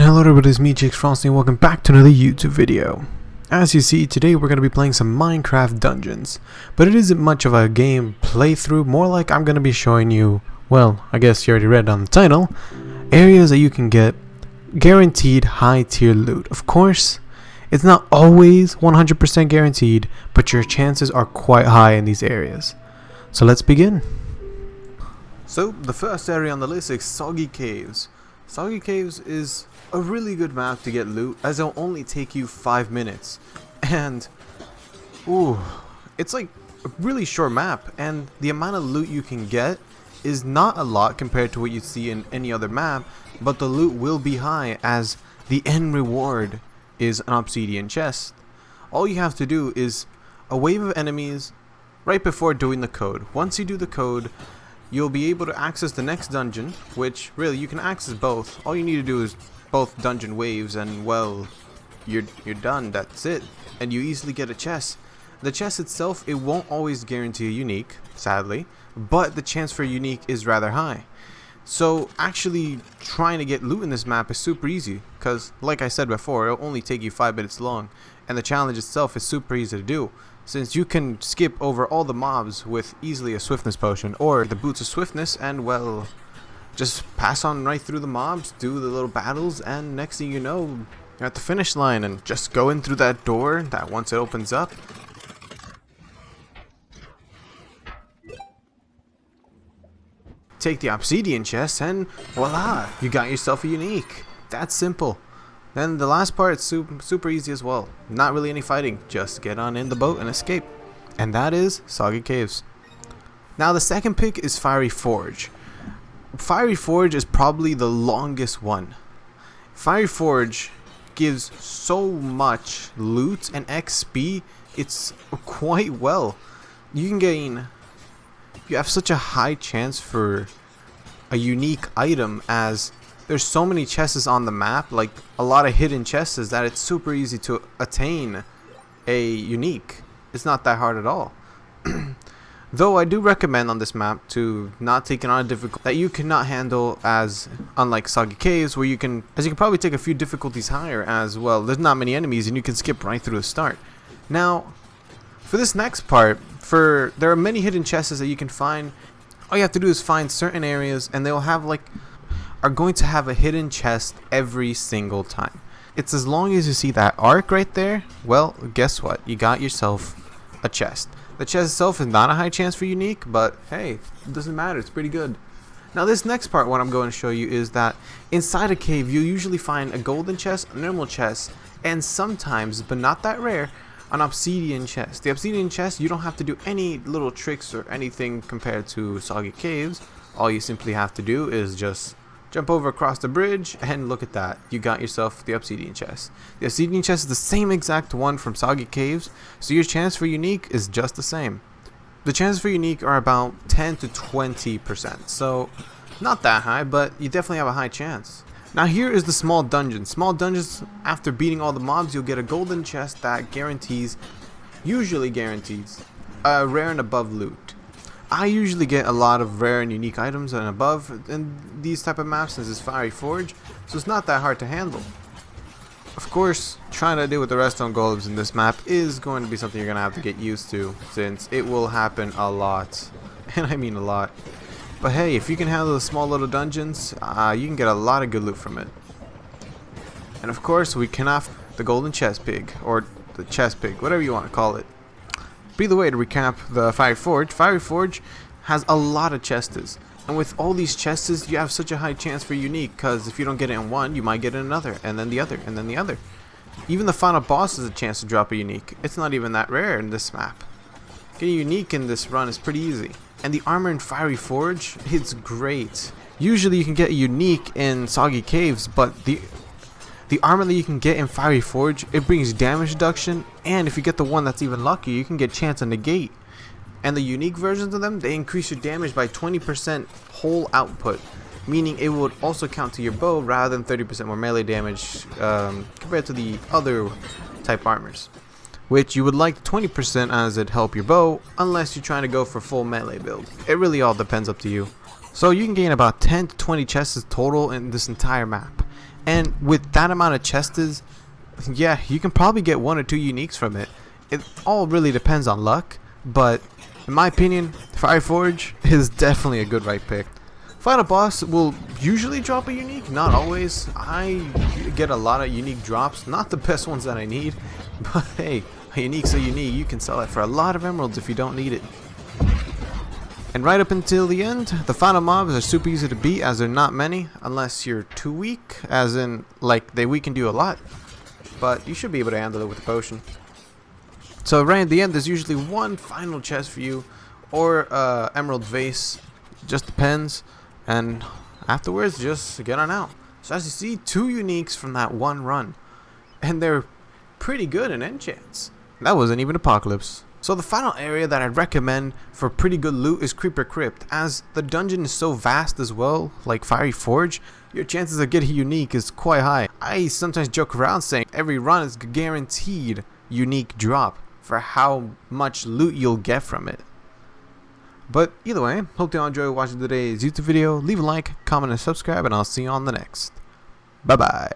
And hello everybody, it's me Gxfrosty and welcome back to another YouTube video. As you see, today we're going to be playing some Minecraft Dungeons, but it isn't much of a game playthrough, more like I'm going to be showing you, well, I guess you already read on the title, areas that you can get guaranteed high tier loot. Of course, it's not always 100% guaranteed, but your chances are quite high in these areas. So let's begin. So the first area on the list is Soggy Caves. Soggy Caves is a really good map to get loot, as it'll only take you 5 minutes. And, ooh, it's like a really short map, and the amount of loot you can get is not a lot compared to what you see in any other map, but the loot will be high, as the end reward is an obsidian chest. All you have to do is a wave of enemies right before doing the code. Once you do the code, you'll be able to access the next dungeon, which really you can access both. All you need to do is both dungeon waves and, well, you're done. That's it. And you easily get a chest. The chest itself, it won't always guarantee a unique, sadly, but the chance for a unique is rather high. So actually trying to get loot in this map is super easy, because like I said before, it'll only take you 5 minutes long, and the challenge itself is super easy to do, since you can skip over all the mobs with easily a swiftness potion or the boots of swiftness, and well, just pass on right through the mobs, do the little battles, and next thing you know, you're at the finish line, and just go in through that door that once it opens up, take the obsidian chest, and voila, you got yourself a unique. That's simple. Then the last part is super easy as well. Not really any fighting, just get on in the boat and escape. And that is Soggy Caves. Now the second pick is Fiery Forge. Fiery Forge is probably the longest one. Fiery Forge gives so much loot and XP, it's quite well. You can gain, you have such a high chance for a unique item, as there's so many chests on the map, like a lot of hidden chests, that it's super easy to attain a unique. It's not that hard at all. Though I do recommend on this map to not take it on a difficulty that you cannot handle, as unlike Soggy Caves, where you can probably take a few difficulties higher, as well, there's not many enemies and you can skip right through the start. Now for this next part, there are many hidden chests that you can find. All you have to do is find certain areas, and they'll have are going to have a hidden chest every single time. It's as long as you see that arc right there, well, guess what? You got yourself a chest. The chest itself is not a high chance for unique, but hey, it doesn't matter, it's pretty good. Now this next part, what I'm going to show you is that inside a cave, you usually find a golden chest, a normal chest, and sometimes, but not that rare, an obsidian chest. The obsidian chest, you don't have to do any little tricks or anything compared to Soggy Caves. All you simply have to do is just jump over across the bridge, and look at that. You got yourself the obsidian chest. The obsidian chest is the same exact one from Soggy Caves, so your chance for unique is just the same. The chances for unique are about 10 to 20%, so not that high, but you definitely have a high chance. Now here is the small dungeon. Small dungeons, after beating all the mobs, you'll get a golden chest that usually guarantees, rare and above loot. I usually get a lot of rare and unique items and above in these type of maps, since it's Fiery Forge, so it's not that hard to handle. Of course, trying to deal with the redstone golems in this map is going to be something you're going to have to get used to, since it will happen a lot. And I mean a lot. But hey, if you can handle the small little dungeons, you can get a lot of good loot from it. And of course, we can have the golden chest pig, or the chest pig, whatever you want to call it. But either way, to recap the Fiery Forge has a lot of chests. And with all these chests, you have such a high chance for unique, because if you don't get it in one, you might get it in another, and then the other, and then the other. Even the final boss is a chance to drop a unique. It's not even that rare in this map. Getting unique in this run is pretty easy. And the armor in Fiery Forge, it's great. Usually you can get a unique in Soggy Caves, but the armor that you can get in Fiery Forge, it brings damage reduction, and if you get the one that's even luckier, you can get chance and negate. And the unique versions of them, they increase your damage by 20% whole output, meaning it would also count to your bow rather than 30% more melee damage compared to the other type armors, which you would like 20% as it help your bow, unless you're trying to go for full melee build. It really all depends up to you. So you can gain about 10 to 20 chests total in this entire map. And with that amount of chests, yeah, you can probably get 1 or 2 uniques from it. It all really depends on luck, but in my opinion, Fire Forge is definitely a good right pick. Final boss will usually drop a unique, not always. I get a lot of unique drops, not the best ones that I need, but hey, a unique's a unique. You can sell it for a lot of emeralds if you don't need it. And right up until the end, the final mobs are super easy to beat, as they're not many, unless you're too weak, as in, like, they weaken you a lot. But you should be able to handle it with a potion. So right at the end, there's usually one final chest for you, or emerald vase, just depends. And afterwards, just get on out. So as you see, 2 uniques from that one run, and they're pretty good in enchants. That wasn't even Apocalypse. So the final area that I'd recommend for pretty good loot is Creeper Crypt, as the dungeon is so vast as well, like Fiery Forge, your chances of getting unique is quite high. I sometimes joke around saying every run is guaranteed unique drop for how much loot you'll get from it. But either way, hope you all enjoyed watching today's YouTube video. Leave a like, comment, and subscribe, and I'll see you on the next. Bye bye.